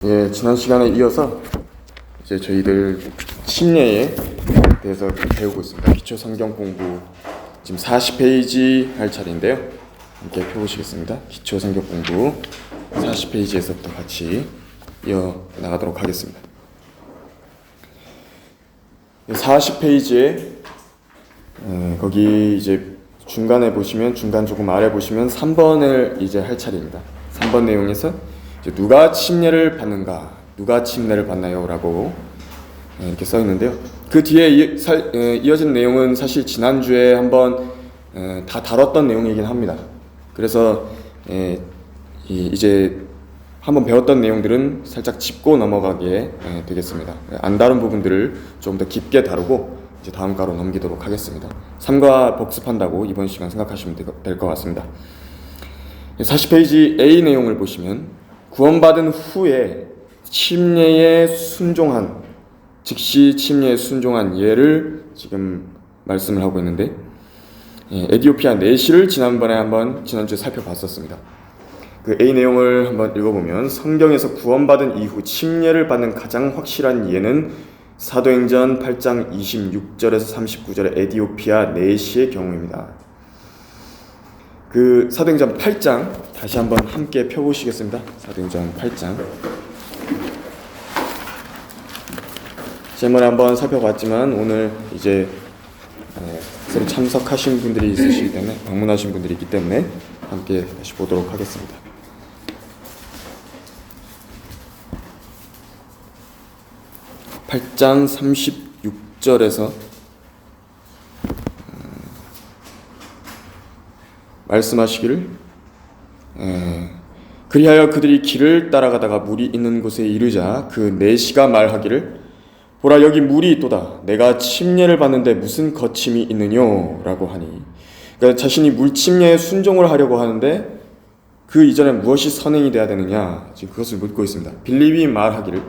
예, 지난 시간에 이어서 이제 저희들 침례에 대해서 배우고 있습니다. 기초 성경 공부 지금 40페이지 할 차례인데요. 함께 펴보시겠습니다. 기초 성경 공부 40페이지에서부터 같이 이어 나가도록 하겠습니다. 40페이지에 거기 이제 중간에 보시면 중간 조금 아래 보시면 3번을 이제 할 차례입니다. 3번 내용에서 누가 침례를 받는가? 누가 침례를 받나요? 라고 이렇게 써 있는데요. 그 뒤에 이어진 내용은 사실 지난주에 한번 다 다뤘던 내용이긴 합니다. 그래서 이제 한번 배웠던 내용들은 살짝 짚고 넘어가게 되겠습니다. 안 다룬 부분들을 좀 더 깊게 다루고 이제 다음 과로 넘기도록 하겠습니다. 3과 복습한다고 이번 시간 생각하시면 될 것 같습니다. 40페이지 A 내용을 보시면 구원받은 후에 침례에 순종한, 즉시 침례에 순종한 예를 지금 말씀을 하고 있는데, 에디오피아 내시를 지난주에 살펴봤었습니다. 그 A 내용을 한번 읽어보면, 성경에서 구원받은 이후 침례를 받는 가장 확실한 예는 사도행전 8장 26절에서 39절의 에디오피아 내시의 경우입니다. 그 사도행전 8장 다시 한번 함께 펴보시겠습니다. 사도행전 8장 지난번에 한번 살펴봤지만 오늘 이제 새로 참석하신 분들이 있으시기 때문에 방문하신 분들이 있기 때문에 함께 다시 보도록 하겠습니다. (8장) 36절에서 말씀하시기를 그리하여 그들이 길을 따라가다가 물이 있는 곳에 이르자 그 내시가 말하기를 보라 여기 물이 있도다 내가 침례를 받는데 무슨 거침이 있느뇨 라고 하니, 그러니까 자신이 물 침례에 순종을 하려고 하는데 그 이전에 무엇이 선행이 돼야 되느냐, 지금 그것을 묻고 있습니다. 빌립이 말하기를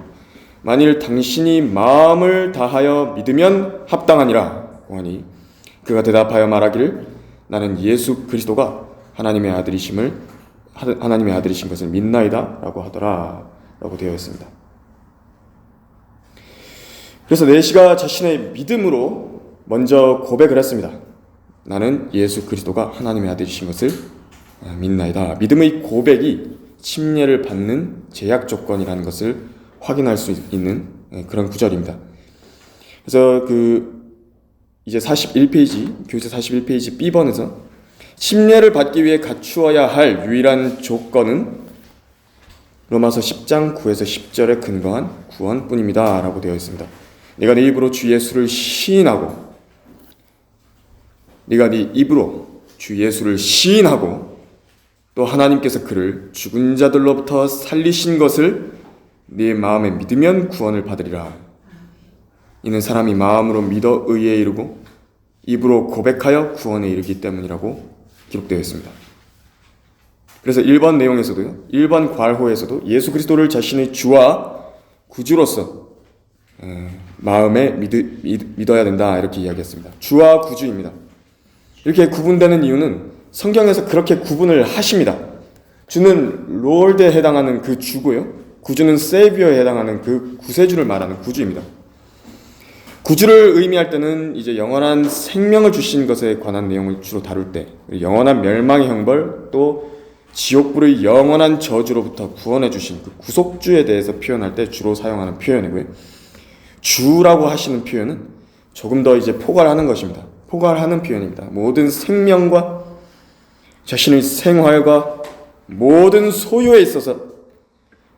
만일 당신이 마음을 다하여 믿으면 합당하니라 하니 그가 대답하여 말하기를 나는 예수 그리스도가 하나님의 아들이신 것을 믿나이다 라고 하더라 라고 되어 있습니다. 그래서 내시가 자신의 믿음으로 먼저 고백을 했습니다. 나는 예수 그리스도가 하나님의 아들이신 것을 믿나이다. 믿음의 고백이 침례를 받는 제약 조건이라는 것을 확인할 수 있는 그런 구절입니다. 그래서 이제 41페이지, 교재 41페이지 B번에서 침례를 받기 위해 갖추어야 할 유일한 조건은 로마서 10장 9에서 10절에 근거한 구원뿐입니다 라고 되어 있습니다. 네가 네 입으로 주 예수를 시인하고 또 하나님께서 그를 죽은 자들로부터 살리신 것을 네 마음에 믿으면 구원을 받으리라. 이는 사람이 마음으로 믿어 의에 이르고 입으로 고백하여 구원에 이르기 때문이라고 기록되어 있습니다. 그래서 1번 내용에서도요, 1번 괄호에서도 예수 그리스도를 자신의 주와 구주로서 마음에 믿어야 된다 이렇게 이야기했습니다. 주와 구주입니다. 이렇게 구분되는 이유는 성경에서 그렇게 구분을 하십니다. 주는 롤드에 해당하는 그 주고요, 구주는 세비어에 해당하는 그 구세주를 말하는 구주입니다. 구주를 의미할 때는 이제 영원한 생명을 주신 것에 관한 내용을 주로 다룰 때, 영원한 멸망의 형벌, 또 지옥불의 영원한 저주로부터 구원해 주신 그 구속주에 대해서 표현할 때 주로 사용하는 표현이고요. 주라고 하시는 표현은 조금 더 이제 포괄하는 것입니다. 포괄하는 표현입니다. 모든 생명과 자신의 생활과 모든 소유에 있어서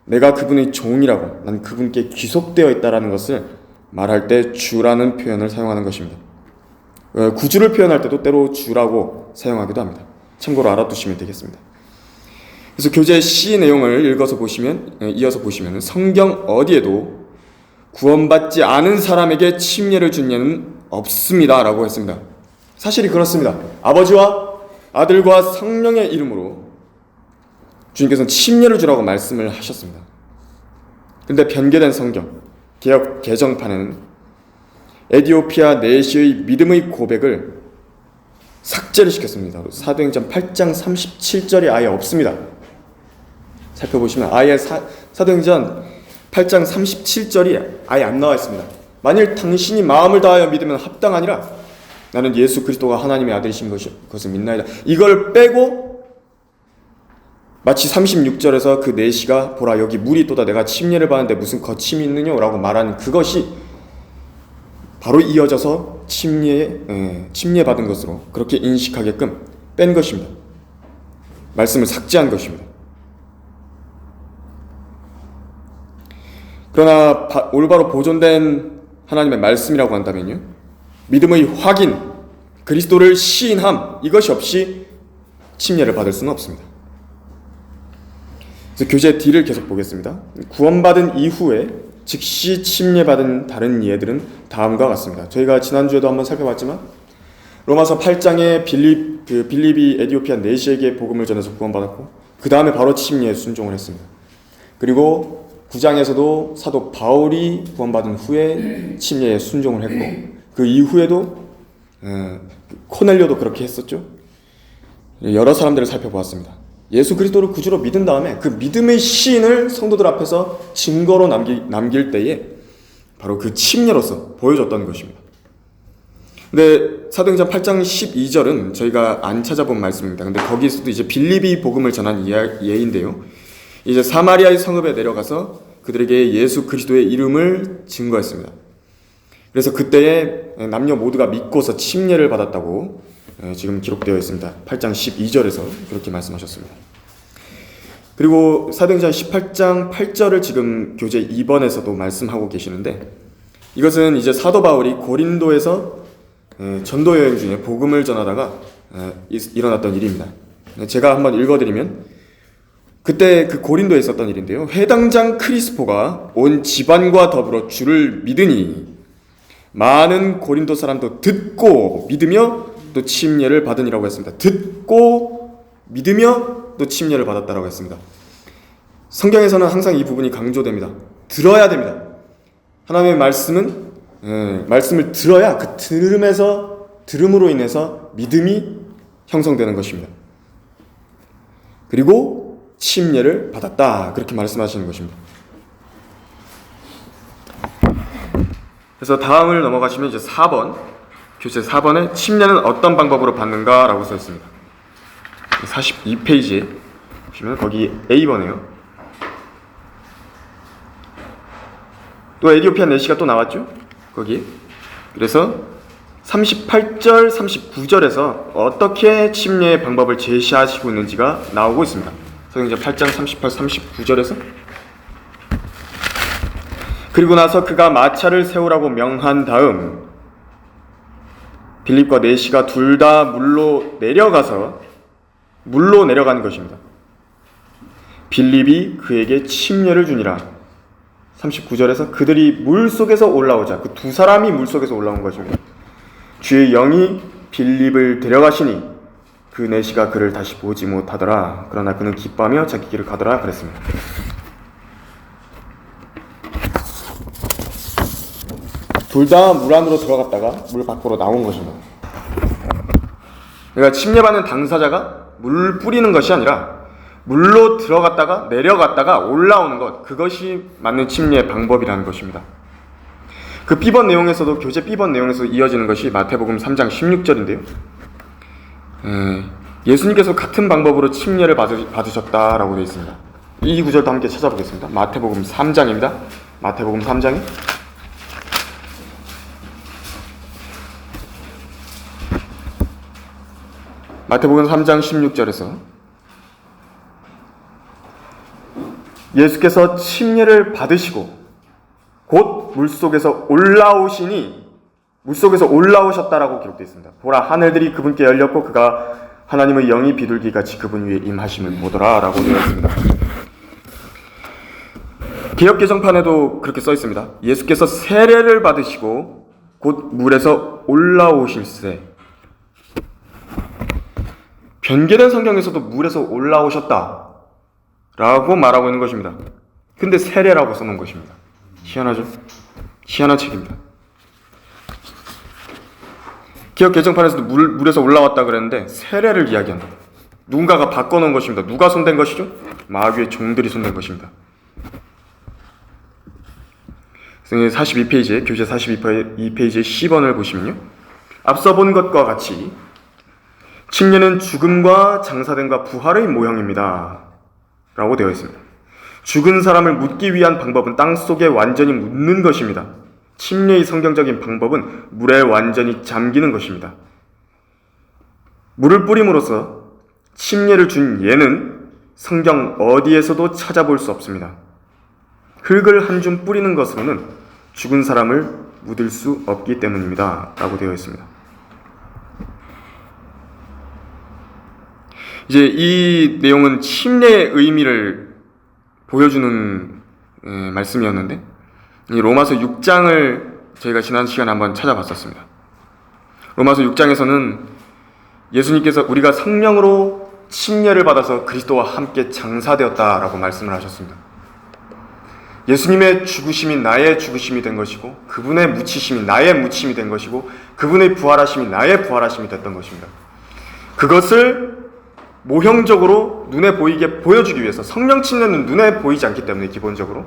내가 그분의 종이라고, 난 그분께 귀속되어 있다라는 것을 말할 때 주라는 표현을 사용하는 것입니다. 구주를 표현할 때도 때로 주라고 사용하기도 합니다. 참고로 알아두시면 되겠습니다. 그래서 교재 C 내용을 이어서 보시면 성경 어디에도 구원받지 않은 사람에게 침례를 준 예는 없습니다 라고 했습니다. 사실이 그렇습니다. 아버지와 아들과 성령의 이름으로 주님께서는 침례를 주라고 말씀을 하셨습니다. 그런데 변개된 성경 개역 개정판에는 에디오피아 내시의 믿음의 고백을 삭제를 시켰습니다. 사도행전 8장 37절이 아예 없습니다. 살펴보시면 아예 사도행전 8장 37절이 아예 안 나와 있습니다. 만일 당신이 마음을 다하여 믿으면 합당하니라. 나는 예수 그리스도가 하나님의 아들이신 것을 믿나이다. 이걸 빼고 마치 36절에서 그 내시가 보라 여기 물이 또다 내가 침례를 받는데 무슨 거침이 있느냐 라고 말하는 그것이 바로 이어져서 침례 받은 것으로 그렇게 인식하게끔 뺀 것입니다. 말씀을 삭제한 것입니다. 그러나 올바로 보존된 하나님의 말씀이라고 한다면요, 믿음의 확인, 그리스도를 시인함, 이것이 없이 침례를 받을 수는 없습니다. 그래서 교재 D를 계속 보겠습니다. 구원받은 이후에 즉시 침례받은 다른 예들은 다음과 같습니다. 저희가 지난주에도 한번 살펴봤지만 로마서 8장에 빌립이 에디오피아 내시에게 복음을 전해서 구원받았고 그 다음에 바로 침례에 순종을 했습니다. 그리고 9장에서도 사도 바울이 구원받은 후에 침례에 순종을 했고 그 이후에도 코넬료도 그렇게 했었죠. 여러 사람들을 살펴보았습니다. 예수 그리스도를 구주로 믿은 다음에 그 믿음의 시인을 성도들 앞에서 증거로 남길 때에 바로 그 침례로서 보여줬던 것입니다. 근데 사도행전 8장 12절은 저희가 안 찾아본 말씀입니다. 근데 거기서도 이제 빌립이 복음을 전한 예인데요. 이제 사마리아의 성읍에 내려가서 그들에게 예수 그리스도의 이름을 증거했습니다. 그래서 그때에 남녀 모두가 믿고서 침례를 받았다고 지금 기록되어 있습니다. 8장 12절에서 그렇게 말씀하셨습니다. 그리고 사도행전 18장 8절을 지금 교재 2번에서도 말씀하고 계시는데 이것은 이제 사도 바울이 고린도에서 전도 여행 중에 복음을 전하다가 일어났던 일입니다. 제가 한번 읽어드리면 그때 그 고린도에 있었던 일인데요. 회당장 크리스포가 온 집안과 더불어 주를 믿으니 많은 고린도 사람도 듣고 믿으며 또 침례를 받으니라고 했습니다. 듣고 믿으며 또 침례를 받았다라고 했습니다. 성경에서는 항상 이 부분이 강조됩니다. 들어야 됩니다. 하나님의 말씀을 들어야 그 들음으로 인해서 믿음이 형성되는 것입니다. 그리고 침례를 받았다 그렇게 말씀하시는 것입니다. 그래서 다음을 넘어가시면 이제 4번 교재 4번에 침례는 어떤 방법으로 받는가 라고 써 있습니다. 42페이지에 보시면 거기 A번이에요. 또 에디오피아 내시가 또 나왔죠 거기. 그래서 38절 39절에서 어떻게 침례의 방법을 제시하시고 있는지가 나오고 있습니다. 사도행전 8장 38, 39절에서 그리고 나서 그가 마차를 세우라고 명한 다음 빌립과 내시가 둘 다 물로 내려간 것입니다. 빌립이 그에게 침례를 주니라. 39절에서 그들이 물속에서 올라오자 그 두 사람이 물속에서 올라온 것입니다. 주의 영이 빌립을 데려가시니 그 내시가 그를 다시 보지 못하더라. 그러나 그는 기뻐하며 자기 길을 가더라 그랬습니다. 둘 다 물 안으로 들어갔다가 물 밖으로 나온 것입니다. 그러니까 침례받는 당사자가 물 뿌리는 것이 아니라 물로 들어갔다가 내려갔다가 올라오는 것, 그것이 맞는 침례의 방법이라는 것입니다. 그 B번 내용에서도 교재 B번 내용에서 이어지는 것이 마태복음 3장 16절인데요. 예수님께서 같은 방법으로 침례를 받으셨다라고 되어 있습니다. 이 구절도 함께 찾아보겠습니다. 마태복음 3장입니다. 마태복음 3장에 마태복음 3장 16절에서 예수께서 침례를 받으시고 곧 물속에서 올라오셨다라고 기록되어 있습니다. 보라 하늘들이 그분께 열렸고 그가 하나님의 영이 비둘기같이 그분 위에 임하심을 보더라 라고 되어 있습니다. 개역개정판에도 그렇게 써 있습니다. 예수께서 세례를 받으시고 곧 물에서 올라오실세. 변개된 성경에서도 물에서 올라오셨다 라고 말하고 있는 것입니다. 근데 세례라고 써놓은 것입니다. 희한하죠? 희한한 책입니다. 기억 개정판에서도 물에서 올라왔다 그랬는데 세례를 이야기한다. 누군가가 바꿔놓은 것입니다. 누가 손댄 것이죠? 마귀의 종들이 손댄 것입니다. 그래서 42페이지에 교재 42페이지의 10번을 보시면요, 앞서 본 것과 같이 침례는 죽음과 장사됨과 부활의 모형입니다 라고 되어 있습니다. 죽은 사람을 묻기 위한 방법은 땅속에 완전히 묻는 것입니다. 침례의 성경적인 방법은 물에 완전히 잠기는 것입니다. 물을 뿌림으로써 침례를 준 예는 성경 어디에서도 찾아볼 수 없습니다. 흙을 한 줌 뿌리는 것으로는 죽은 사람을 묻을 수 없기 때문입니다 라고 되어 있습니다. 이제 이 내용은 침례의 의미를 보여주는 말씀이었는데, 이 로마서 6장을 저희가 지난 시간에 한번 찾아봤었습니다. 로마서 6장에서는 예수님께서 우리가 성령으로 침례를 받아서 그리스도와 함께 장사되었다라고 말씀을 하셨습니다. 예수님의 죽으심이 나의 죽으심이 된 것이고, 그분의 묻히심이 나의 묻힘이 된 것이고, 그분의 부활하심이 나의 부활하심이 됐던 것입니다. 그것을 모형적으로 눈에 보이게 보여주기 위해서, 성령 침례는 눈에 보이지 않기 때문에 기본적으로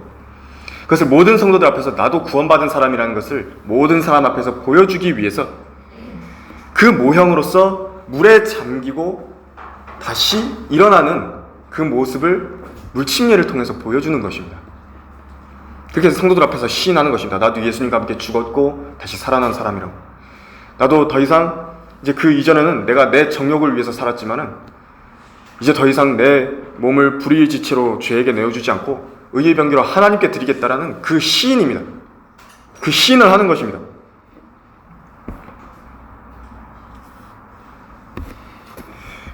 그것을 모든 성도들 앞에서 나도 구원받은 사람이라는 것을 모든 사람 앞에서 보여주기 위해서 그 모형으로서 물에 잠기고 다시 일어나는 그 모습을 물침례를 통해서 보여주는 것입니다. 그렇게 해서 성도들 앞에서 시인하는 것입니다. 나도 예수님과 함께 죽었고 다시 살아난 사람이라고. 나도 더 이상 이제 그 이전에는 내가 내 정욕을 위해서 살았지만은 이제 더 이상 내 몸을 불의의 지체로 죄에게 내어주지 않고 의의 병기로 하나님께 드리겠다라는 그 시인입니다. 그 시인을 하는 것입니다.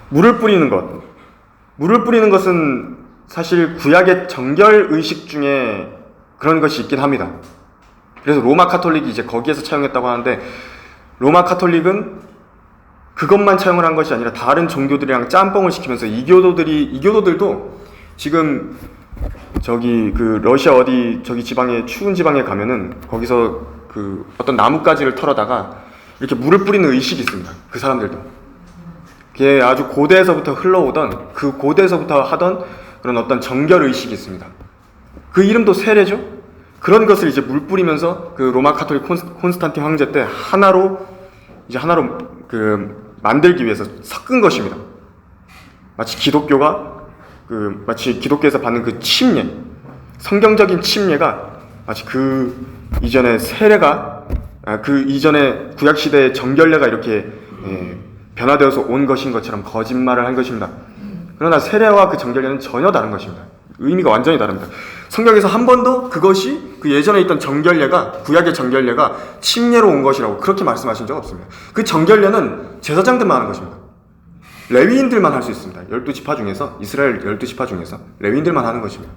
물을 뿌리는 것. 물을 뿌리는 것은 사실 구약의 정결 의식 중에 그런 것이 있긴 합니다. 그래서 로마 카톨릭이 이제 거기에서 차용했다고 하는데, 로마 카톨릭은 그것만 차용을 한 것이 아니라 다른 종교들이랑 짬뽕을 시키면서 이교도들도 지금 저기 그 러시아 어디 저기 지방에 추운 지방에 가면은 거기서 그 어떤 나뭇가지를 털어다가 이렇게 물을 뿌리는 의식이 있습니다. 그 사람들도 그게 아주 고대에서부터 흘러오던, 그 고대에서부터 하던 그런 어떤 정결 의식이 있습니다. 그 이름도 세례죠. 그런 것을 이제 물 뿌리면서 그 로마 카톨릭 콘스탄틴 황제 때 하나로 그 만들기 위해서 섞은 것입니다. 마치 기독교에서 받는 그 침례, 성경적인 침례가 마치 그 이전의 세례가, 그 이전의 구약 시대의 정결례가 이렇게 변화되어서 온 것인 것처럼 거짓말을 한 것입니다. 그러나 세례와 그 정결례는 전혀 다른 것입니다. 의미가 완전히 다릅니다. 성경에서 한 번도 그것이 그 예전에 있던 정결례가, 구약의 정결례가 침례로 온 것이라고 그렇게 말씀하신 적 없습니다. 그 정결례는 제사장들만 하는 것입니다. 레위인들만 할 수 있습니다. 12지파 중에서, 이스라엘 12지파 중에서 레위인들만 하는 것입니다.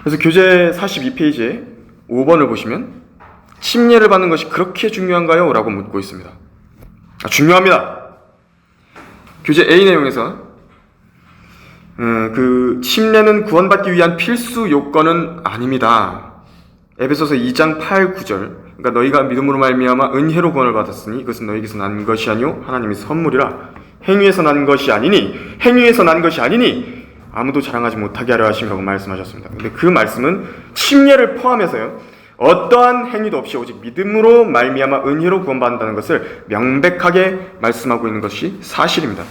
그래서 교재 42페이지에 5번을 보시면 침례를 받는 것이 그렇게 중요한가요? 라고 묻고 있습니다. 중요합니다. 교재 A 내용에서 그 침례는 구원받기 위한 필수 요건은 아닙니다. 에베소서 2장 8, 9절. 그러니까 너희가 믿음으로 말미암아 은혜로 구원을 받았으니 이것은 너희에게서 난 것이 아니요 하나님의 선물이라. 행위에서 난 것이 아니니 아무도 자랑하지 못하게 하려 하심이라고 말씀하셨습니다. 근데 그 말씀은 침례를 포함해서요, 어떠한 행위도 없이 오직 믿음으로 말미암아 은혜로 구원받는다는 것을 명백하게 말씀하고 있는 것이 사실입니다.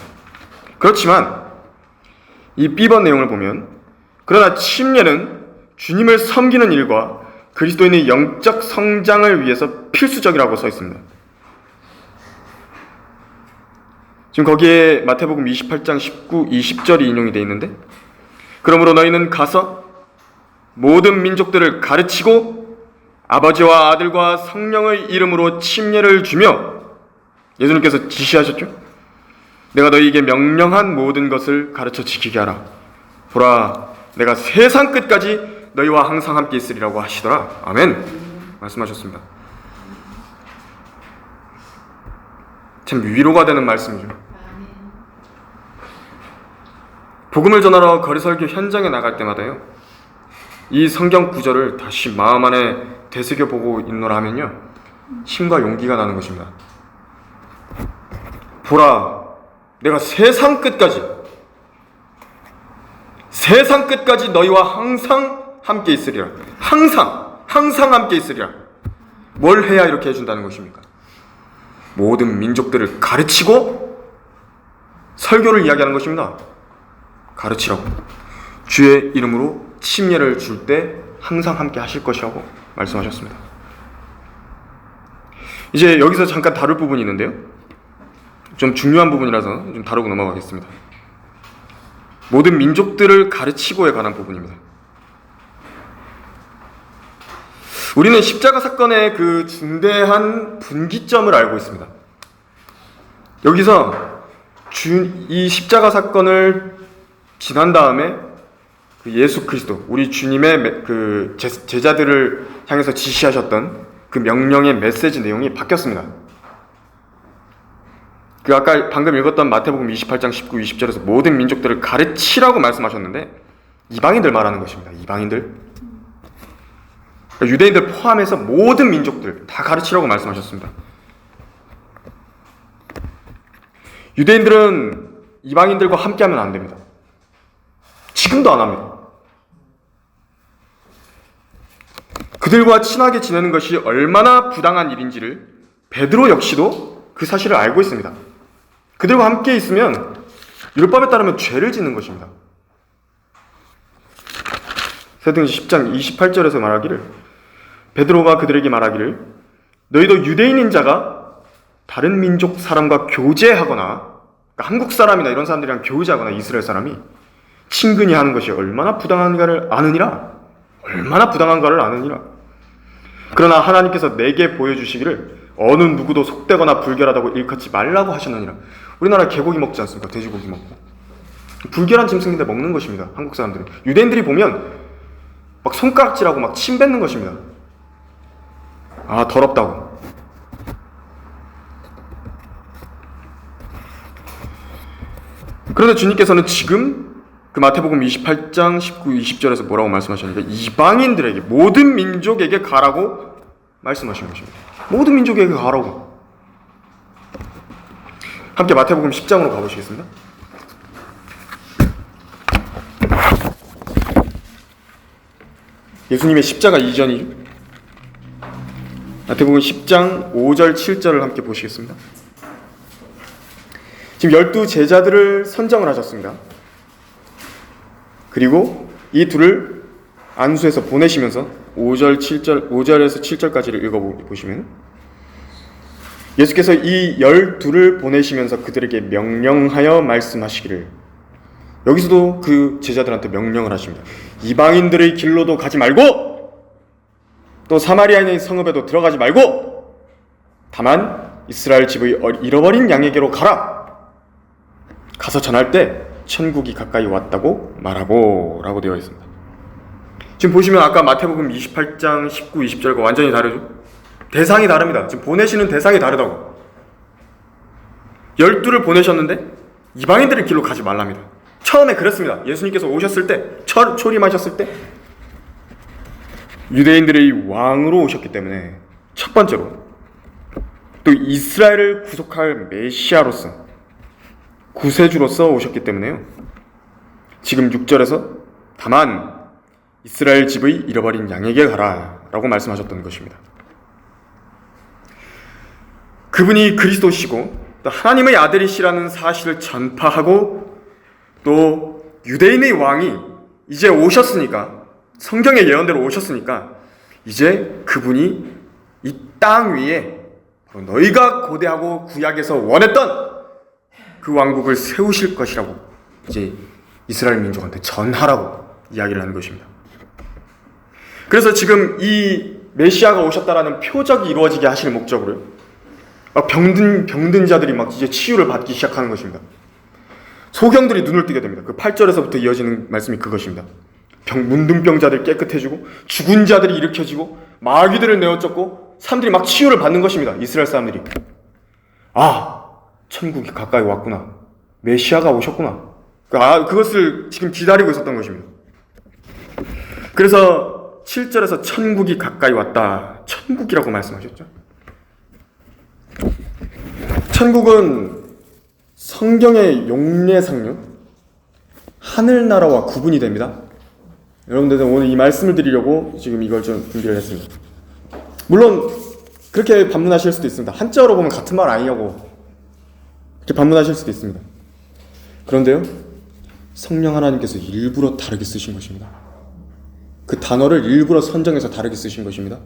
그렇지만 이 B번 내용을 보면, 그러나 침례는 주님을 섬기는 일과 그리스도인의 영적 성장을 위해서 필수적이라고 써 있습니다. 지금 거기에 마태복음 28장 19, 20절이 인용이 되어 있는데, 그러므로 너희는 가서 모든 민족들을 가르치고 아버지와 아들과 성령의 이름으로 침례를 주며, 예수님께서 지시하셨죠. 내가 너희에게 명령한 모든 것을 가르쳐 지키게 하라. 보라, 내가 세상 끝까지 너희와 항상 함께 있으리라고 하시더라. 아멘. 말씀하셨습니다. 참 위로가 되는 말씀이죠. 복음을 전하러 거리 설교 현장에 나갈 때마다요, 이 성경 구절을 다시 마음 안에 되새겨보고 있노라 하면요, 힘과 용기가 나는 것입니다. 보라, 내가 세상 끝까지 너희와 항상 함께 있으리라. 항상 함께 있으리라. 뭘 해야 이렇게 해준다는 것입니까? 모든 민족들을 가르치고 설교를 이야기하는 것입니다. 가르치라고. 주의 이름으로 침례를 줄 때 항상 함께 하실 것이라고 말씀하셨습니다. 이제 여기서 잠깐 다룰 부분이 있는데요. 좀 중요한 부분이라서 좀 다루고 넘어가겠습니다. 모든 민족들을 가르치고에 관한 부분입니다. 우리는 십자가 사건의 그 중대한 분기점을 알고 있습니다. 여기서 이 십자가 사건을 지난 다음에 그 예수 그리스도, 우리 주님의 그 제자들을 향해서 지시하셨던 그 명령의 메시지 내용이 바뀌었습니다. 그 아까 방금 읽었던 마태복음 28장 19, 20절에서 모든 민족들을 가르치라고 말씀하셨는데 이방인들 말하는 것입니다. 이방인들. 그러니까 유대인들 포함해서 모든 민족들 다 가르치라고 말씀하셨습니다. 유대인들은 이방인들과 함께하면 안 됩니다. 지금도 안 합니다. 그들과 친하게 지내는 것이 얼마나 부당한 일인지를 베드로 역시도 그 사실을 알고 있습니다. 그들과 함께 있으면 율법에 따르면 죄를 짓는 것입니다. 사도행전 10장 28절에서 말하기를, 베드로가 그들에게 말하기를, 너희도 유대인인 자가 다른 민족 사람과 교제하거나, 그러니까 한국 사람이나 이런 사람들이랑 교제하거나 이스라엘 사람이 친근히 하는 것이 얼마나 부당한가를 아느니라. 얼마나 부당한가를 아느니라. 그러나 하나님께서 내게 보여주시기를 어느 누구도 속되거나 불결하다고 일컫지 말라고 하셨느니라. 우리나라 개고기 먹지 않습니까? 돼지고기 먹고. 불결한 짐승인데 먹는 것입니다. 한국 사람들은. 유대인들이 보면 막 손가락질하고 막 침 뱉는 것입니다. 아, 더럽다고. 그런데 주님께서는 지금 그 마태복음 28장 19, 20절에서 뭐라고 말씀하셨는데 이방인들에게, 모든 민족에게 가라고 말씀하신 것입니다. 모든 민족에게 가라고. 함께 마태복음 10장으로 가보시겠습니다. 예수님의 십자가 이전이죠. 마태복음 10장 5절 7절을 함께 보시겠습니다. 지금 12 제자들을 선정을 하셨습니다. 그리고 이 둘을 안수해서 보내시면서 5절에서 7절까지를 읽어보시면 예수께서 이 12를 보내시면서 그들에게 명령하여 말씀하시기를, 여기서도 그 제자들한테 명령을 하십니다. 이방인들의 길로도 가지 말고 또 사마리아인의 성읍에도 들어가지 말고 다만 이스라엘 집의 잃어버린 양에게로 가라. 가서 전할 때 천국이 가까이 왔다고 말하고 라고 되어 있습니다. 지금 보시면 아까 마태복음 28장 19, 20절과 완전히 다르죠? 대상이 다릅니다. 지금 보내시는 대상이 다르다고. 12를 보내셨는데 이방인들의 길로 가지 말랍니다. 처음에 그랬습니다. 예수님께서 오셨을 때, 초림하셨을 때 유대인들의 왕으로 오셨기 때문에 첫 번째로 또 이스라엘을 구속할 메시아로서, 구세주로서 오셨기 때문에요. 지금 6절에서 다만 이스라엘 집의 잃어버린 양에게 가라 라고 말씀하셨던 것입니다. 그분이 그리스도시고 또 하나님의 아들이시라는 사실을 전파하고 또 유대인의 왕이 이제 오셨으니까, 성경의 예언대로 오셨으니까 이제 그분이 이 땅 위에 바로 너희가 고대하고 구약에서 원했던 그 왕국을 세우실 것이라고 이제 이스라엘 민족한테 전하라고 이야기를 하는 것입니다. 그래서 지금 이 메시아가 오셨다라는 표적이 이루어지게 하실 목적으로 막 병든 자들이 막 이제 치유를 받기 시작하는 것입니다. 소경들이 눈을 뜨게 됩니다. 그 8절에서부터 이어지는 말씀이 그것입니다. 문둥병자들 깨끗해지고 죽은 자들이 일으켜지고 마귀들을 내어쫓고 사람들이 막 치유를 받는 것입니다. 이스라엘 사람들이. 아, 천국이 가까이 왔구나. 메시아가 오셨구나. 그것을 지금 기다리고 있었던 것입니다. 그래서 7절에서 천국이 가까이 왔다. 천국이라고 말씀하셨죠. 천국은 성경의 용례상류, 하늘나라와 구분이 됩니다. 여러분들은 오늘 이 말씀을 드리려고 지금 이걸 좀 준비를 했습니다. 물론 그렇게 반문하실 수도 있습니다. 한자어로 보면 같은 말 아니냐고 이렇게 반문하실 수도 있습니다. 그런데요, 성령 하나님께서 일부러 다르게 쓰신 것입니다. 그 단어를 일부러 선정해서 다르게 쓰신 것입니다.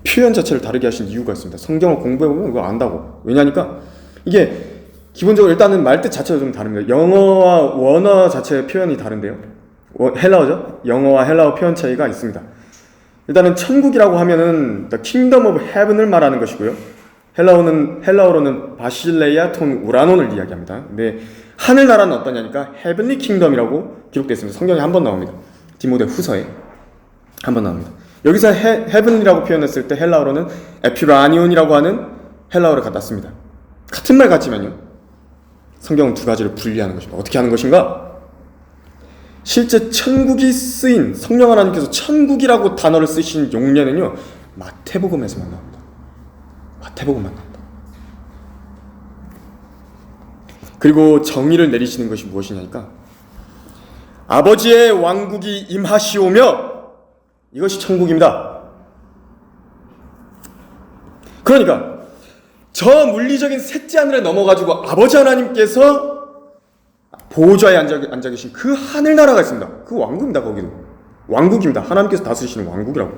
표현 자체를 다르게 하신 이유가 있습니다. 성경을 공부해보면 이거 안다고. 왜냐니까 이게 기본적으로 일단은 말뜻 자체가 좀 다릅니다. 영어와 원어 자체의 표현이 다른데요. 헬라어죠? 영어와 헬라어 표현 차이가 있습니다. 일단은 천국이라고 하면은 The Kingdom of Heaven을 말하는 것이고요. 헬라어로는 바실레이아 톤 우라논을 이야기합니다. 근데 하늘나라는 어떠냐니까 Heavenly Kingdom이라고 기록되어 있습니다. 성경에 한 번 나옵니다. 디모데 후서에 한 번 나옵니다. 여기서 Heavenly라고 표현했을 때 헬라어로는 에피라니온이라고 하는 헬라어를 갖다 씁니다. 같은 말 같지만요, 성경은 두 가지를 분리하는 것입니다. 어떻게 하는 것인가? 실제 천국이 쓰인, 성령 하나님께서 천국이라고 단어를 쓰신 용례는요, 마태복음에서만 나옵니다. 마태복음만 나옵니다. 그리고 정의를 내리시는 것이 무엇이냐니까 아버지의 왕국이 임하시오며 이것이 천국입니다. 그러니까 저 물리적인 셋째 하늘에 넘어가지고 아버지 하나님께서 보좌에 앉아 계신 그 하늘나라가 있습니다. 그 왕국입니다. 거기도 왕국입니다. 하나님께서 다스리시는 왕국이라고.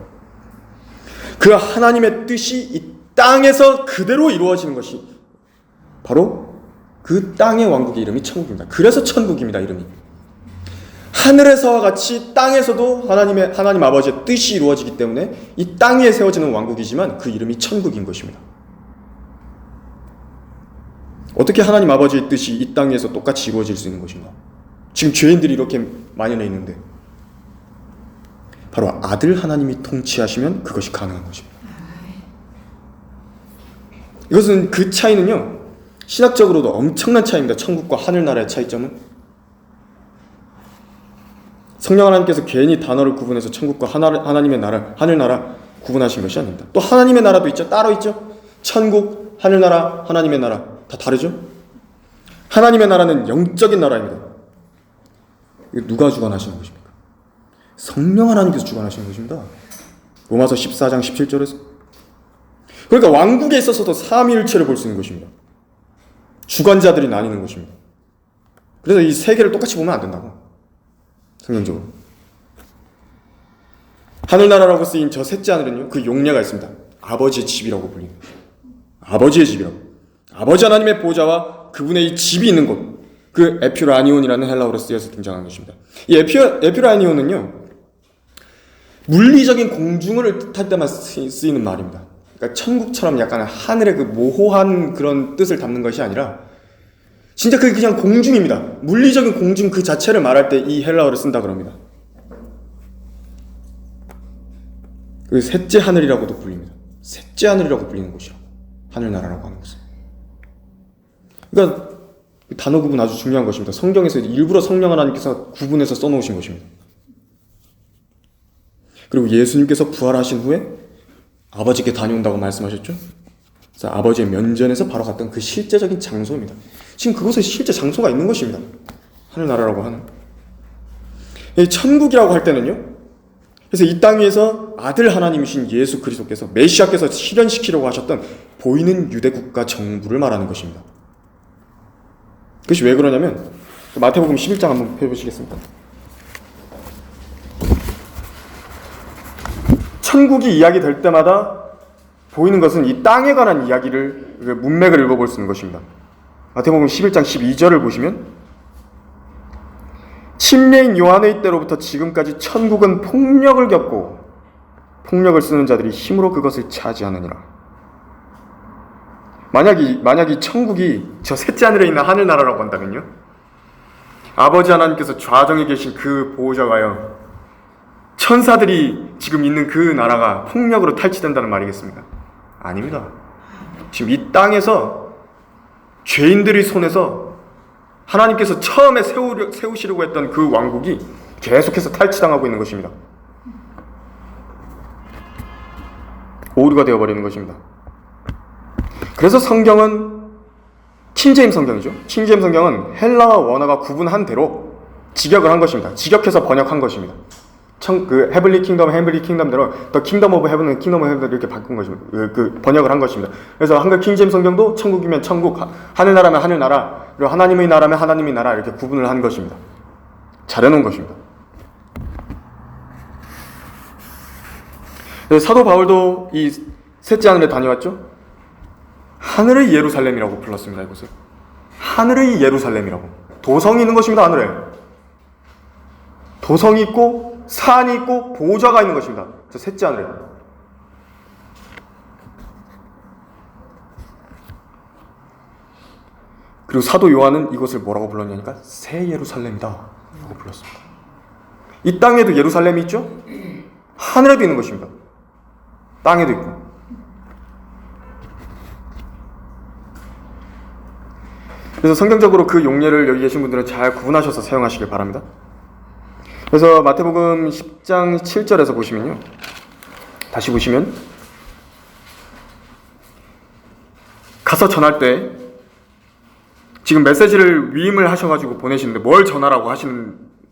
그 하나님의 뜻이 이 땅에서 그대로 이루어지는 것이 바로 그 땅의 왕국의 이름이 천국입니다. 그래서 천국입니다. 이름이. 하늘에서와 같이 땅에서도 하나님 아버지의 뜻이 이루어지기 때문에 이 땅 위에 세워지는 왕국이지만 그 이름이 천국인 것입니다. 어떻게 하나님 아버지의 뜻이 이 땅에서 똑같이 이루어질 수 있는 것인가? 지금 죄인들이 이렇게 만연해 있는데 바로 아들 하나님이 통치하시면 그것이 가능한 것입니다. 이것은 그 차이는요, 신학적으로도 엄청난 차이입니다. 천국과 하늘나라의 차이점은 성령 하나님께서 괜히 단어를 구분해서 천국과 하나님의 나라, 하늘나라 구분하신 것이 아닙니다. 또 하나님의 나라도 있죠. 따로 있죠. 천국, 하늘나라, 하나님의 나라 다 다르죠? 하나님의 나라는 영적인 나라입니다. 이거 누가 주관하시는 것입니까? 성령 하나님께서 주관하시는 것입니다. 로마서 14장 17절에서. 그러니까 왕국에 있어서도 삼위일체를 볼 수 있는 것입니다. 주관자들이 나뉘는 것입니다. 그래서 이 세 개를 똑같이 보면 안 된다고. 성경적으로. 하늘나라라고 쓰인 저 셋째 하늘은요, 그 용례가 있습니다. 아버지의 집이라고 불리는 거예요. 아버지의 집이라고. 아버지 하나님의 보좌와 그분의 이 집이 있는 곳, 그 에피라니온이라는 헬라어로 쓰여서 등장한 것입니다. 이 에피라니온은요, 물리적인 공중을 뜻할 때만 쓰이는 말입니다. 그러니까 천국처럼 약간 하늘의 그 모호한 그런 뜻을 담는 것이 아니라 진짜 그게 그냥 공중입니다. 물리적인 공중 그 자체를 말할 때 이 헬라어를 쓴다 그럽니다. 그 셋째 하늘이라고도 불립니다. 셋째 하늘이라고 불리는 곳이라고. 하늘나라라고 하는 것은. 그러니까 단어 구분 아주 중요한 것입니다. 성경에서 일부러 성령 하나님께서 구분해서 써놓으신 것입니다. 그리고 예수님께서 부활하신 후에 아버지께 다녀온다고 말씀하셨죠? 그래서 아버지의 면전에서 바로 갔던 그 실제적인 장소입니다. 지금 그곳에 실제 장소가 있는 것입니다. 하늘나라라고 하는. 천국이라고 할 때는요, 그래서 이 땅 위에서 아들 하나님이신 예수 그리스도께서 메시아께서 실현시키려고 하셨던 보이는 유대 국가 정부를 말하는 것입니다. 그것이 왜 그러냐면 마태복음 11장 한번 펴보시겠습니까? 천국이 이야기될 때마다 보이는 것은 이 땅에 관한 이야기를, 문맥을 읽어볼 수 있는 것입니다. 마태복음 11장 12절을 보시면 침례인 요한의 때로부터 지금까지 천국은 폭력을 겪고 폭력을 쓰는 자들이 힘으로 그것을 차지하느니라. 만약 이 천국이 저 셋째 하늘에 있는 하늘나라라고 한다면요, 아버지 하나님께서 좌정에 계신 그 보호자가요, 천사들이 지금 있는 그 나라가 폭력으로 탈취된다는 말이겠습니까? 아닙니다. 지금 이 땅에서 죄인들의 손에서 하나님께서 처음에 세우시려고 했던 그 왕국이 계속해서 탈취당하고 있는 것입니다. 오류가 되어버리는 것입니다. 그래서 성경은 킹제임 성경이죠. 킹제임 성경은 헬라와 원어가 구분한 대로 직역을 한 것입니다. 직역해서 번역한 것입니다. 그 헤블리 킹덤대로 더 킹덤 오브 헤븐은 킹덤 오브 헤븐 이렇게 바꾼 것입니다. 그 번역을 한 것입니다. 그래서 한글 킹제임 성경도 천국이면 천국, 하늘나라면 하늘나라, 그리고 하나님의 나라면 하나님의 나라 이렇게 구분을 한 것입니다. 잘해놓은 것입니다. 그래서 사도 바울도 이 셋째 하늘에 다녀왔죠. 하늘의 예루살렘이라고 불렀습니다. 이곳을 하늘의 예루살렘이라고. 도성이 있는 것입니다. 하늘에 도성이 있고 산이 있고 보좌가 있는 것입니다. 저 셋째 하늘에. 그리고 사도 요한은 이것을 뭐라고 불렀냐니까 새 예루살렘이다 라고 불렀습니다. 이 땅에도 예루살렘이 있죠. 하늘에도 있는 것입니다. 땅에도 있고. 그래서 성경적으로 그 용례를 여기 계신 분들은 잘 구분하셔서 사용하시길 바랍니다. 그래서 마태복음 10장 7절에서 보시면요, 다시 보시면 가서 전할 때 지금 메시지를 위임을 하셔가지고 보내시는데 뭘 전하라고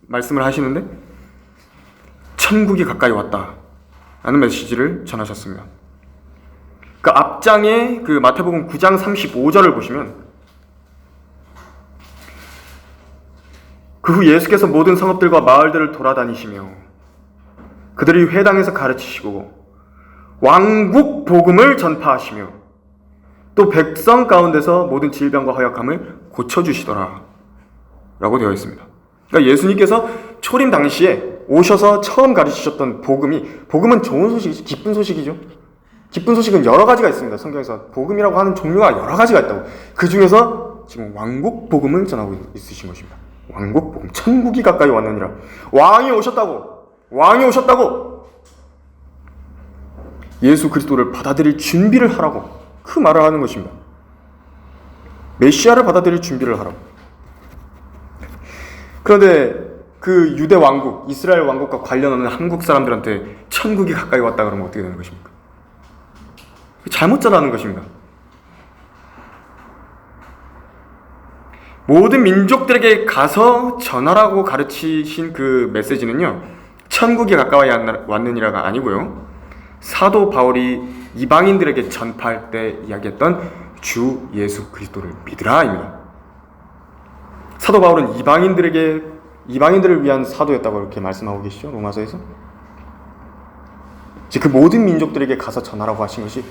말씀을 하시는데 천국이 가까이 왔다 라는 메시지를 전하셨습니다. 그 앞장에 그 마태복음 9장 35절을 보시면 그 후 예수께서 모든 성읍들과 마을들을 돌아다니시며 그들이 회당에서 가르치시고 왕국 복음을 전파하시며 또 백성 가운데서 모든 질병과 허약함을 고쳐주시더라 라고 되어 있습니다. 그러니까 예수님께서 초림 당시에 오셔서 처음 가르치셨던 복음은 좋은 소식이죠. 기쁜 소식이죠. 기쁜 소식은 여러 가지가 있습니다. 성경에서 복음이라고 하는 종류가 여러 가지가 있다고. 그 중에서 지금 왕국 복음을 전하고 있으신 것입니다. 왕국 복음, 천국이 가까이 왔느니라. 왕이 오셨다고 예수 그리스도를 받아들일 준비를 하라고 그 말을 하는 것입니다. 메시아를 받아들일 준비를 하라고. 그런데 그 유대 왕국, 이스라엘 왕국과 관련하는 한국 사람들한테 천국이 가까이 왔다 그러면 어떻게 되는 것입니까? 잘못 전하는 것입니다. 모든 민족들에게 가서 전하라고 가르치신 그 메시지는요, 천국이 가까이 왔느니라가 아니고요, 사도 바울이 이방인들에게 전파할 때 이야기했던 주 예수 그리스도를 믿으라입니다. 사도 바울은 이방인들을 위한 사도였다고 이렇게 말씀하고 계시죠, 로마서에서. 그 모든 민족들에게 가서 전하라고 하신 것이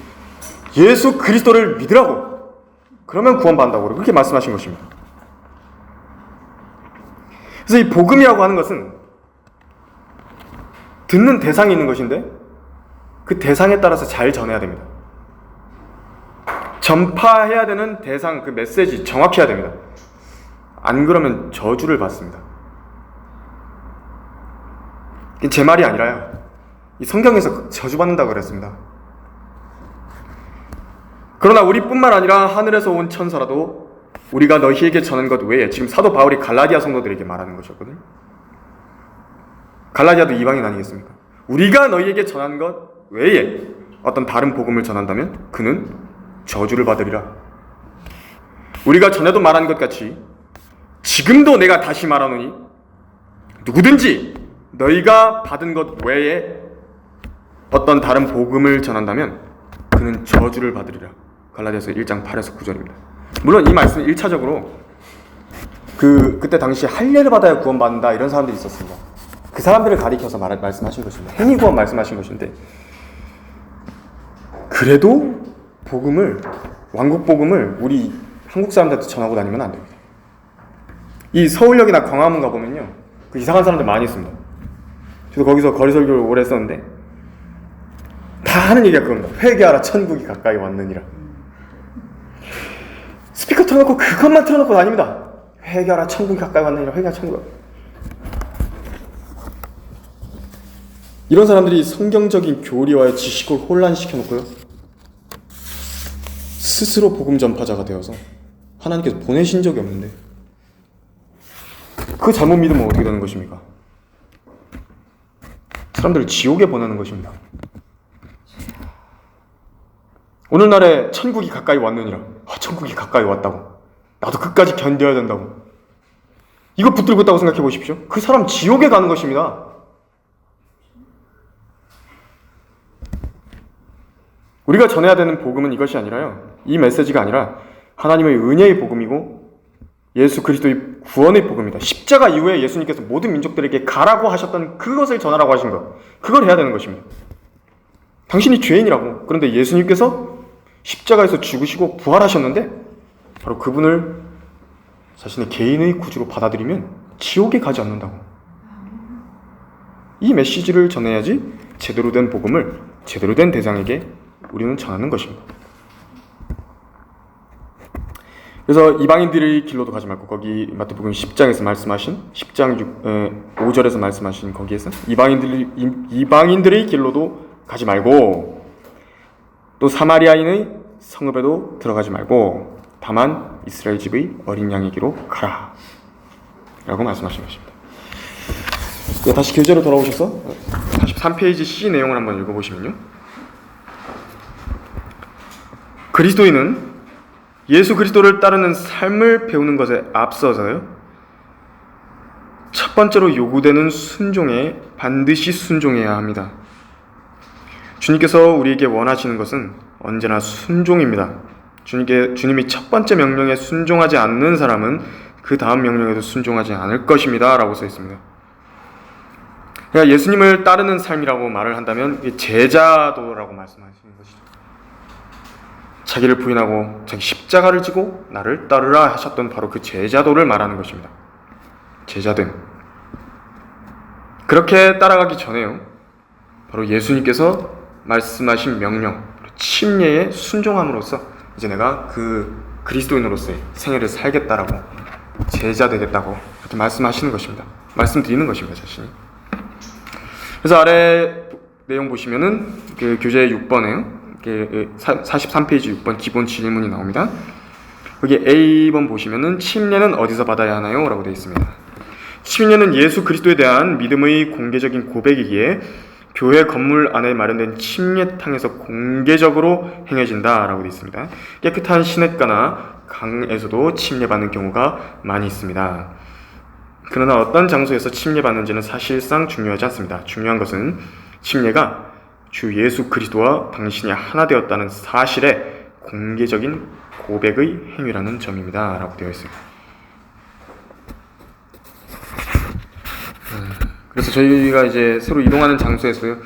예수 그리스도를 믿으라고, 그러면 구원받는다고 그렇게 말씀하신 것입니다. 그래서 이 복음이라고 하는 것은 듣는 대상이 있는 것인데 그 대상에 따라서 잘 전해야 됩니다. 전파해야 되는 대상, 그 메시지 정확해야 됩니다. 안 그러면 저주를 받습니다. 제 말이 아니라요, 이 성경에서 저주받는다고 그랬습니다. 그러나 우리뿐만 아니라 하늘에서 온 천사라도 우리가 너희에게 전한 것 외에, 지금 사도 바울이 갈라디아 성도들에게 말하는 것이었거든요. 갈라디아도 이방인 아니겠습니까? 우리가 너희에게 전한 것 외에 어떤 다른 복음을 전한다면 그는 저주를 받으리라. 우리가 전에도 말한 것 같이 지금도 내가 다시 말하노니 누구든지 너희가 받은 것 외에 어떤 다른 복음을 전한다면 그는 저주를 받으리라. 갈라디아서 1장 8에서 9절입니다. 물론 이 말씀은 1차적으로 그때 당시 할례를 받아야 구원받는다 이런 사람들이 있었습니다. 그 사람들을 가리켜서 말씀하신 것입니다. 행위 구원 말씀하신 것인데, 그래도 왕국 복음을 우리 한국 사람들한테 전하고 다니면 안 됩니다. 이 서울역이나 광화문 가보면요, 그 이상한 사람들 많이 있습니다. 저도 거기서 거리 설교를 오래 했었는데 다 하는 얘기가 그겁니다. 회개하라, 천국이 가까이 왔느니라. 스피커 틀어놓고 그것만 틀어놓고 다닙니다. 회개하라, 천국이 가까이 왔느니라. 회개하라, 천국. 이런 사람들이 성경적인 교리와의 지식을 혼란시켜놓고요, 스스로 복음 전파자가 되어서 하나님께서 보내신 적이 없는데 그 잘못 믿으면 어떻게 되는 것입니까? 사람들을 지옥에 보내는 것입니다. 오늘날에 천국이 가까이 왔느니라. 천국이 가까이 왔다고, 나도 끝까지 견뎌야 된다고, 이거 붙들고 있다고 생각해 보십시오. 그 사람 지옥에 가는 것입니다. 우리가 전해야 되는 복음은 이것이 아니라요, 이 메시지가 아니라 하나님의 은혜의 복음이고 예수 그리스도의 구원의 복음이다. 십자가 이후에 예수님께서 모든 민족들에게 가라고 하셨던 그것을 전하라고 하신 것, 그걸 해야 되는 것입니다. 당신이 죄인이라고. 그런데 예수님께서 십자가에서 죽으시고 부활하셨는데 바로 그분을 자신의 개인의 구주로 받아들이면 지옥에 가지 않는다고. 이 메시지를 전해야지 제대로 된 복음을 제대로 된 대상에게 우리는 전하는 것입니다. 그래서 이방인들의 길로도 가지 말고, 거기 마태복음 10장에서 말씀하신 10장 5절에서 말씀하신 거기에서 이방인들의 길로도 가지 말고, 또 사마리아인의 성읍에도 들어가지 말고 다만 이스라엘 집의 어린 양에게로 가라 라고 말씀하신 것입니다. 다시 교재로 돌아오셔서 43페이지 C 내용을 한번 읽어보시면요, 그리스도인은 예수 그리스도를 따르는 삶을 배우는 것에 앞서서요, 첫 번째로 요구되는 순종에 반드시 순종해야 합니다. 주님께서 우리에게 원하시는 것은 언제나 순종입니다. 주님이 첫 번째 명령에 순종하지 않는 사람은 그 다음 명령에도 순종하지 않을 것입니다 라고 써 있습니다. 그러니까 예수님을 따르는 삶이라고 말을 한다면 제자도라고 말씀하시는 것이죠. 자기를 부인하고 자기 십자가를 지고 나를 따르라 하셨던 바로 그 제자도를 말하는 것입니다. 제자됨. 그렇게 따라가기 전에요, 바로 예수님께서 말씀하신 명령, 침례에 순종함으로써 이제 내가 그 그리스도인으로서의 생애를 살겠다라고, 제자 되겠다고 이렇게 말씀하시는 것입니다. 말씀드리는 것입니다, 자신이. 그래서 아래 내용 보시면은 그 교재 6번에요, 43페이지 6번 기본 질문이 나옵니다. 거기 A번 보시면은 침례는 어디서 받아야 하나요? 라고 되어 있습니다. 침례는 예수 그리스도에 대한 믿음의 공개적인 고백이기에 교회 건물 안에 마련된 침례탕에서 공개적으로 행해진다 라고 되어 있습니다. 깨끗한 시냇가나 강에서도 침례받는 경우가 많이 있습니다. 그러나 어떤 장소에서 침례받는지는 사실상 중요하지 않습니다. 중요한 것은 침례가 주 예수 그리스도와 당신이 하나 되었다는 사실의 공개적인 고백의 행위라는 점입니다 라고 되어 있습니다. 그래서 저희가 이제 새로 이동하는 장소에서요,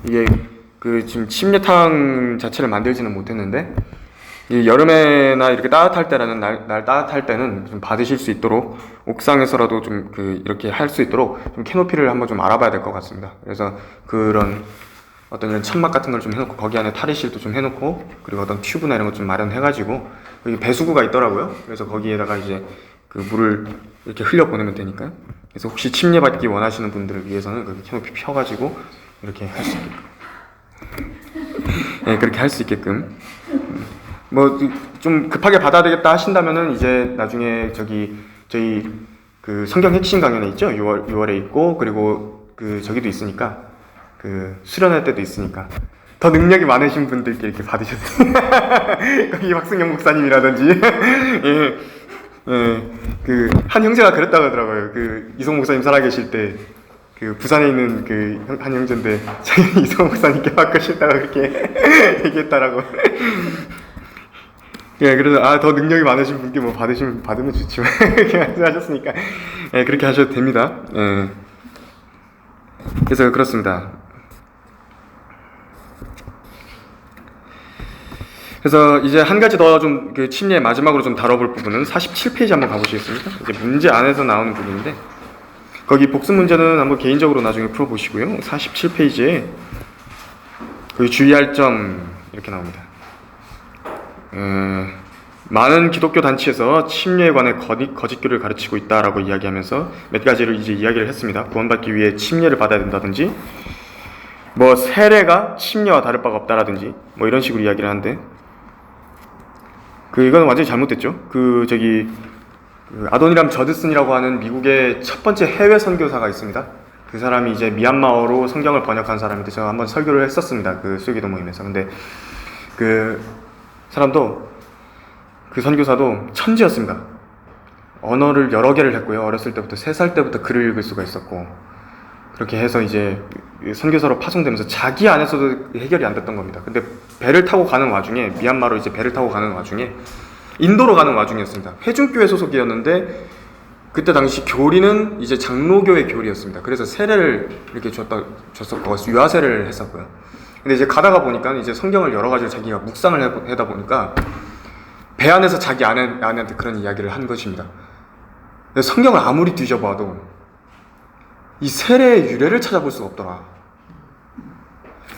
이게 그 지금 침례탕 자체를 만들지는 못했는데, 이 여름에나 이렇게 따뜻할 때라는 날 따뜻할 때는 좀 받으실 수 있도록 옥상에서라도 좀 이렇게 할 수 있도록 좀 캐노피를 한번 좀 알아봐야 될 것 같습니다. 그래서 그런 어떤 이런 천막 같은 걸 좀 해놓고, 거기 안에 탈의실도 좀 해놓고, 그리고 어떤 튜브나 이런 거 좀 마련해가지고, 여기 배수구가 있더라고요. 그래서 거기에다가 이제 그 물을 이렇게 흘려 보내면 되니까요. 그래서 혹시 침례받기 원하시는 분들을 위해서는 그 캐노피 펴가지고 이렇게 할 수 있게끔, 네, 그렇게 할 수 있게끔, 뭐 좀 급하게 받아야 되겠다 하신다면은 이제 나중에 저희 그 성경 핵심 강연에 있죠. 6월에 있고, 그리고 그 저기도 있으니까, 그 수련회 때도 있으니까 더 능력이 많으신 분들께 이렇게 받으셨어요. 거기 박승영 목사님이라든지 그 한 형제가 그랬다고 하더라고요. 그 이성 목사님 살아계실 때 그 부산에 있는 그 한 형제인데 자기 이성 목사님께 받고 싶다고 그렇게 얘기했다라고. 예, 그래서 더 능력이 많으신 분께 뭐 받으면 좋지만 이렇게 말씀하셨으니까 그렇게 하셔도 됩니다. 그래서 그렇습니다. 그래서 이제 한 가지 더 좀 그 침례 마지막으로 좀 다뤄볼 부분은 47페이지 한번 가보시겠습니까? 이제 문제 안에서 나오는 부분인데, 거기 복습 문제는 한번 개인적으로 나중에 풀어보시고요. 47페이지에 그 주의할 점 이렇게 나옵니다. 많은 기독교 단체에서 침례에 관해 거짓교를 가르치고 있다라고 이야기하면서 몇 가지를 이제 이야기를 했습니다. 구원받기 위해 침례를 받아야 된다든지, 뭐 세례가 침례와 다를 바가 없다라든지, 뭐 이런 식으로 이야기를 하는데, 이건 완전히 잘못됐죠. 그 아도니람 저드슨이라고 하는 미국의 첫 번째 해외 선교사가 있습니다. 그 사람이 이제 미얀마어로 성경을 번역한 사람인데, 제가 한번 설교를 했었습니다. 그 수요기도 모임에서. 근데 그 사람도, 그 선교사도 천지였습니다. 언어를 여러 개를 했고요. 어렸을 때부터 3살 때부터 글을 읽을 수가 있었고, 그렇게 해서 이제 선교사로 파송되면서 자기 안에서도 해결이 안 됐던 겁니다. 근데 배를 타고 가는 와중에, 미얀마로 이제 배를 타고 가는 와중에, 인도로 가는 와중이었습니다. 회중교회 소속이었는데 그때 당시 교리는 이제 장로교회 교리였습니다. 그래서 세례를 이렇게 줬었고 유아세례를 했었고요. 근데 이제 가다가 보니까 이제 성경을 여러 가지를 자기가 묵상을 하다 보니까 배 안에서 자기 아내한테 그런 이야기를 한 것입니다. 성경을 아무리 뒤져봐도 이 세례의 유래를 찾아볼 수가 없더라.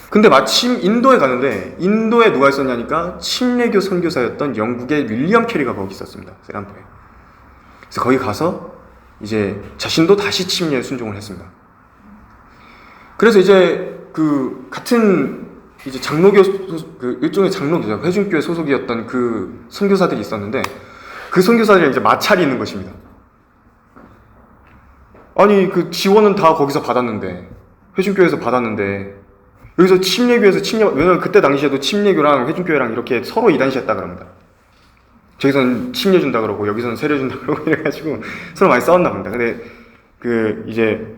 근데 마침 인도에 가는데 인도에 누가 있었냐니까 침례교 선교사였던 영국의 윌리엄 캐리가 거기 있었습니다. 세란포에. 그래서 거기 가서 이제 자신도 다시 침례에 순종을 했습니다. 그래서 이제 그 같은 이제 장로교 그 일종의 장로교죠. 회중교회 소속이었던 그 선교사들이 있었는데 그 선교사들이 이제 마찰이 있는 것입니다. 아니 그 지원은 다 거기서 받았는데 회중교회에서 받았는데 여기서 침례교회에서 왜냐면 그때 당시에도 침례교랑 회중교회랑 이렇게 서로 이단시했다 그럽니다. 저기서는 침례 준다 그러고 여기서는 세례 준다 그러고 이래가지고 서로 많이 싸웠나 봅니다. 근데 그 이제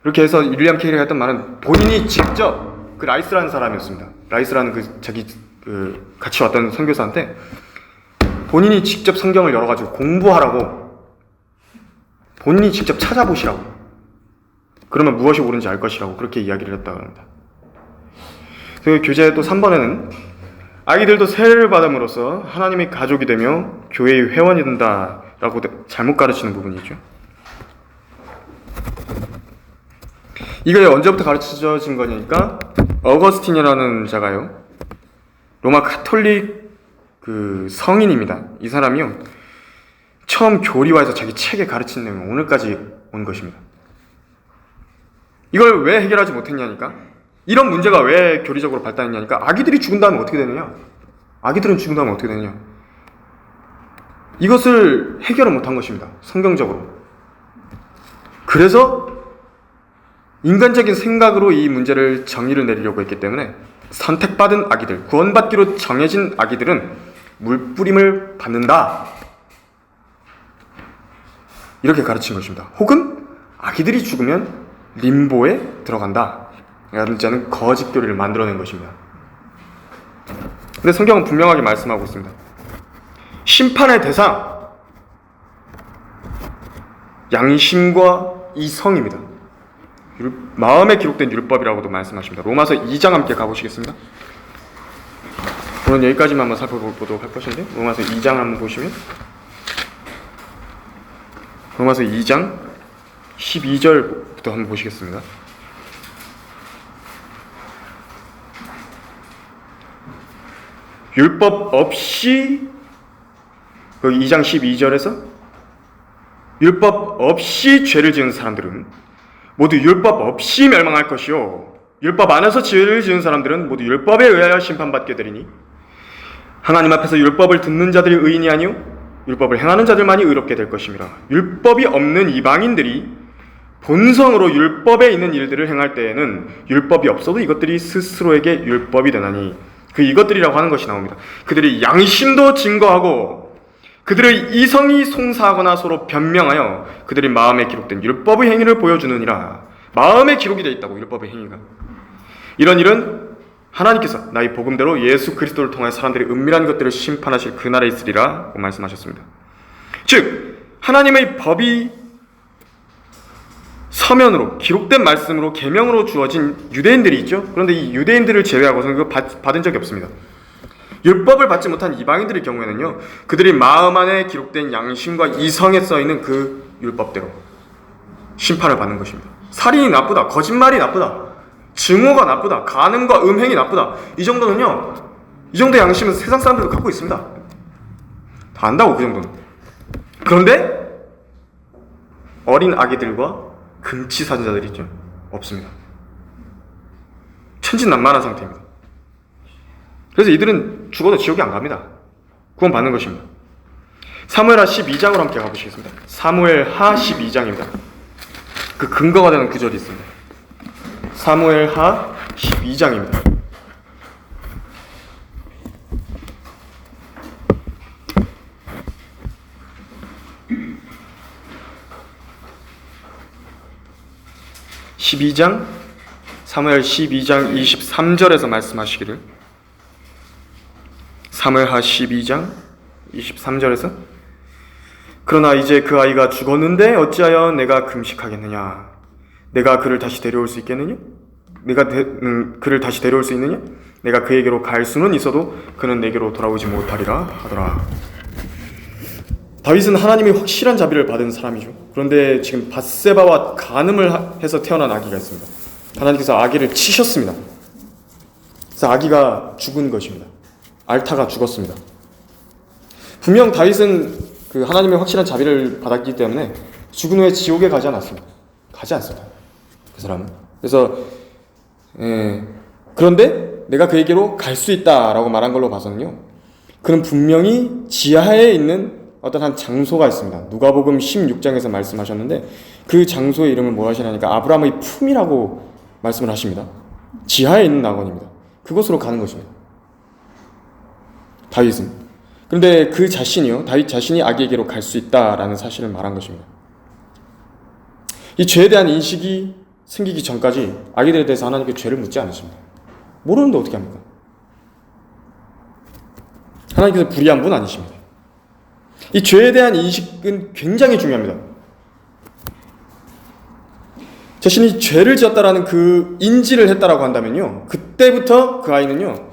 그렇게 해서 윌리엄 캐리가 했던 말은 본인이 직접 그 라이스라는 사람이었습니다. 라이스라는 그 자기 그 같이 왔던 선교사한테 본인이 직접 성경을 열어가지고 공부하라고, 본인이 직접 찾아보시라고, 그러면 무엇이 옳은지 알 것이라고 그렇게 이야기를 했다고 합니다. 그 교재 또 3번에는 아기들도 세례를 받음으로써 하나님의 가족이 되며 교회의 회원이 된다라고 잘못 가르치는 부분이 있죠. 이게 언제부터 가르쳐진 거니까 어거스틴이라는 자가요, 로마 가톨릭 그 성인입니다. 이 사람이요, 처음 교리화해서 자기 책에 가르친 내용이 오늘까지 온 것입니다. 이걸 왜 해결하지 못했냐니까, 이런 문제가 왜 교리적으로 발달했냐니까, 아기들이 죽은 다음에 어떻게 되느냐, 아기들은 죽은 다음에 어떻게 되느냐, 이것을 해결을 못한 것입니다. 성경적으로. 그래서 인간적인 생각으로 이 문제를 정의를 내리려고 했기 때문에 선택받은 아기들, 구원받기로 정해진 아기들은 물뿌림을 받는다, 이렇게 가르친 것입니다. 혹은 아기들이 죽으면 림보에 들어간다, 라는 거짓 교리를 만들어낸 것입니다. 근데 성경은 분명하게 말씀하고 있습니다. 심판의 대상, 양심과 이성입니다. 마음에 기록된 율법이라고도 말씀하십니다. 로마서 2장 함께 가보시겠습니다. 오늘 여기까지만 한번 살펴보도록 할 것인데, 로마서 2장 한번 보시면, 로마서 2장 12절부터 한번 보시겠습니다. 율법 없이, 거기 2장 12절에서 율법 없이 죄를 지은 사람들은 모두 율법 없이 멸망할 것이요, 율법 안에서 죄를 지은 사람들은 모두 율법에 의하여 심판받게 되리니 하나님 앞에서 율법을 듣는 자들이 의인이 아니요 율법을 행하는 자들만이 의롭게 될 것임이라. 율법이 없는 이방인들이 본성으로 율법에 있는 일들을 행할 때에는 율법이 없어도 이것들이 스스로에게 율법이 되나니, 그 이것들이라고 하는 것이 나옵니다. 그들이 양심도 증거하고 그들의 이성이 송사하거나 서로 변명하여 그들의 마음에 기록된 율법의 행위를 보여주느니라. 마음에 기록이 되어 있다고, 율법의 행위가. 이런 일은 하나님께서 나의 복음대로 예수 그리스도를 통해 사람들의 은밀한 것들을 심판하실 그날에 있으리라 고 말씀하셨습니다. 즉 하나님의 법이 서면으로 기록된 말씀으로 계명으로 주어진 유대인들이 있죠. 그런데 이 유대인들을 제외하고서는 그거 받은 적이 없습니다. 율법을 받지 못한 이방인들의 경우에는요, 그들이 마음 안에 기록된 양심과 이성에 써있는 그 율법대로 심판을 받는 것입니다. 살인이 나쁘다, 거짓말이 나쁘다, 증오가 나쁘다, 간음과 음행이 나쁘다, 이 정도는요, 이 정도의 양심은 세상 사람들도 갖고 있습니다. 다 안다고, 그 정도는. 그런데 어린 아기들과 금치사자들이 있죠, 없습니다. 천진난만한 상태입니다. 그래서 이들은 죽어도 지옥에 안 갑니다. 구원 받는 것입니다. 사무엘하 12장으로 함께 가보시겠습니다. 사무엘하 12장입니다. 그 근거가 되는 구절이 있습니다. 사무엘하 12장입니다. 사무엘 12장 23절에서 말씀하시기를, 사무엘하 12장 23절에서 그러나 이제 그 아이가 죽었는데 어찌하여 내가 금식하겠느냐? 내가 그를 다시 데려올 수 있겠느냐? 그를 다시 데려올 수 있느냐? 내가 그에게로 갈 수는 있어도 그는 내게로 돌아오지 못하리라 하더라. 다윗은 하나님의 확실한 자비를 받은 사람이죠. 그런데 지금 밧세바와 간음을 해서 태어난 아기가 있습니다. 하나님께서 아기를 치셨습니다. 그래서 아기가 죽은 것입니다. 알타가 죽었습니다. 분명 다윗은 그 하나님의 확실한 자비를 받았기 때문에 죽은 후에 지옥에 가지 않았습니다. 가지 않습니다. 그 사람은. 그래서 그런데 내가 그에게로 갈 수 있다라고 말한 걸로 봐서는요, 그는 분명히 지하에 있는 어떤 한 장소가 있습니다. 누가복음 16장에서 말씀하셨는데 그 장소의 이름을 뭐라 하시냐니까 아브라함의 품이라고 말씀을 하십니다. 지하에 있는 낙원입니다. 그곳으로 가는 것입니다. 다윗은. 그런데 그 자신이요, 다윗 자신이 아기에게로 갈 수 있다라는 사실을 말한 것입니다. 이 죄에 대한 인식이 생기기 전까지 아기들에 대해서 하나님께 죄를 묻지 않으십니다. 모르는데 어떻게 합니까? 하나님께서 불의한 분 아니십니다. 이 죄에 대한 인식은 굉장히 중요합니다. 자신이 죄를 지었다라는 그 인지를 했다라고 한다면요, 그때부터 그 아이는요,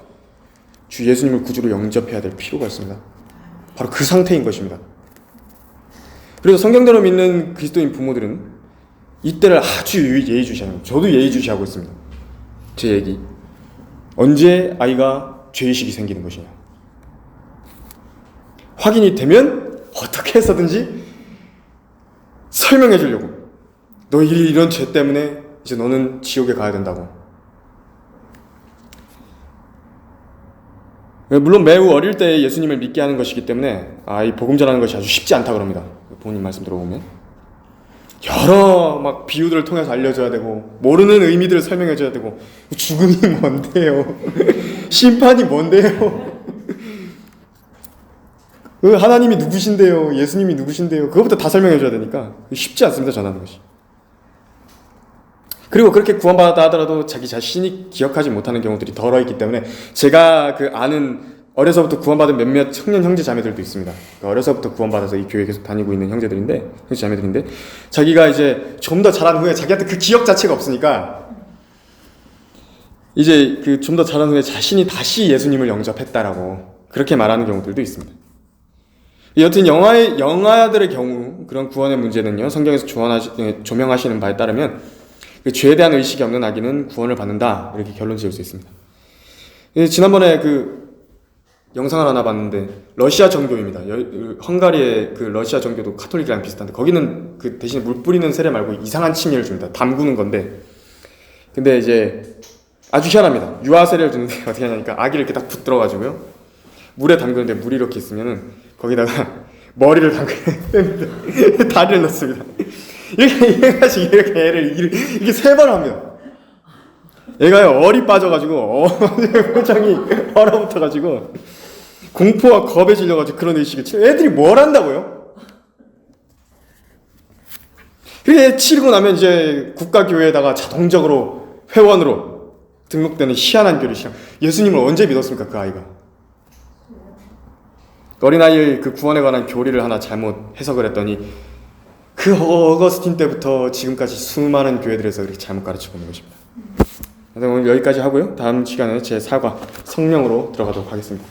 주 예수님을 구주로 영접해야 될 필요가 있습니다. 바로 그 상태인 것입니다. 그래서 성경대로 믿는 그리스도인 부모들은 이때를 아주 예의주시하는, 저도 예의주시하고 있습니다. 제 얘기. 언제 아이가 죄의식이 생기는 것이냐. 확인이 되면 어떻게 해서든지 설명해 주려고. 너 이런 죄 때문에 이제 너는 지옥에 가야 된다고. 물론 매우 어릴 때 예수님을 믿게 하는 것이기 때문에 이 복음 전하는 것이 아주 쉽지 않다고 합니다. 부모님 말씀 들어보면 여러 막 비유들을 통해서 알려줘야 되고, 모르는 의미들을 설명해줘야 되고, 죽음이 뭔데요? 심판이 뭔데요? 하나님이 누구신데요? 예수님이 누구신데요? 그것부터 다 설명해줘야 되니까 쉽지 않습니다, 전하는 것이. 그리고 그렇게 구원받았다 하더라도 자기 자신이 기억하지 못하는 경우들이 덜어 있기 때문에, 제가 아는 어려서부터 구원받은 몇몇 청년 형제 자매들도 있습니다. 어려서부터 구원받아서 이 교회에 계속 다니고 있는 형제 자매들인데, 자기가 이제 좀 더 자란 후에 자기한테 그 기억 자체가 없으니까 이제 좀 더 자란 후에 자신이 다시 예수님을 영접했다라고 그렇게 말하는 경우들도 있습니다. 여튼 영아들의 경우 그런 구원의 문제는요, 성경에서 조명하시는 바에 따르면 그 죄에 대한 의식이 없는 아기는 구원을 받는다, 이렇게 결론 지을 수 있습니다. 지난번에 영상을 하나 봤는데 러시아 정교입니다. 헝가리의 러시아 정교도 카톨릭이랑 비슷한데, 거기는 대신에 물 뿌리는 세례 말고 이상한 침례를 줍니다. 담그는 건데, 근데 이제 아주 희한합니다. 유아 세례를 주는데 어떻게 하냐니까 아기를 이렇게 딱 붙들어가지고요, 물에 담그는데 물이 이렇게 있으면은 거기다가 머리를 담그는 다리를 넣습니다. 이렇게 해가지고 이렇게 애를 이게 3번 합니다. 얘가요, 얼이 빠져가지고 표정이 얼어붙어가지고 공포와 겁에 질려가지고 그런 의식을 애들이 뭘 한다고요? 그게 치르고 나면 이제 국가교회에다가 자동적으로 회원으로 등록되는 희한한 교리시랑, 예수님을 언제 믿었습니까, 그 아이가? 어린아이의 구원에 관한 교리를 하나 잘못 해석을 했더니 어거스틴 때부터 지금까지 수많은 교회들에서 이렇게 잘못 가르치고 있는 것입니다. 오늘 여기까지 하고요, 다음 시간에 제 사과 성령으로 들어가도록 하겠습니다.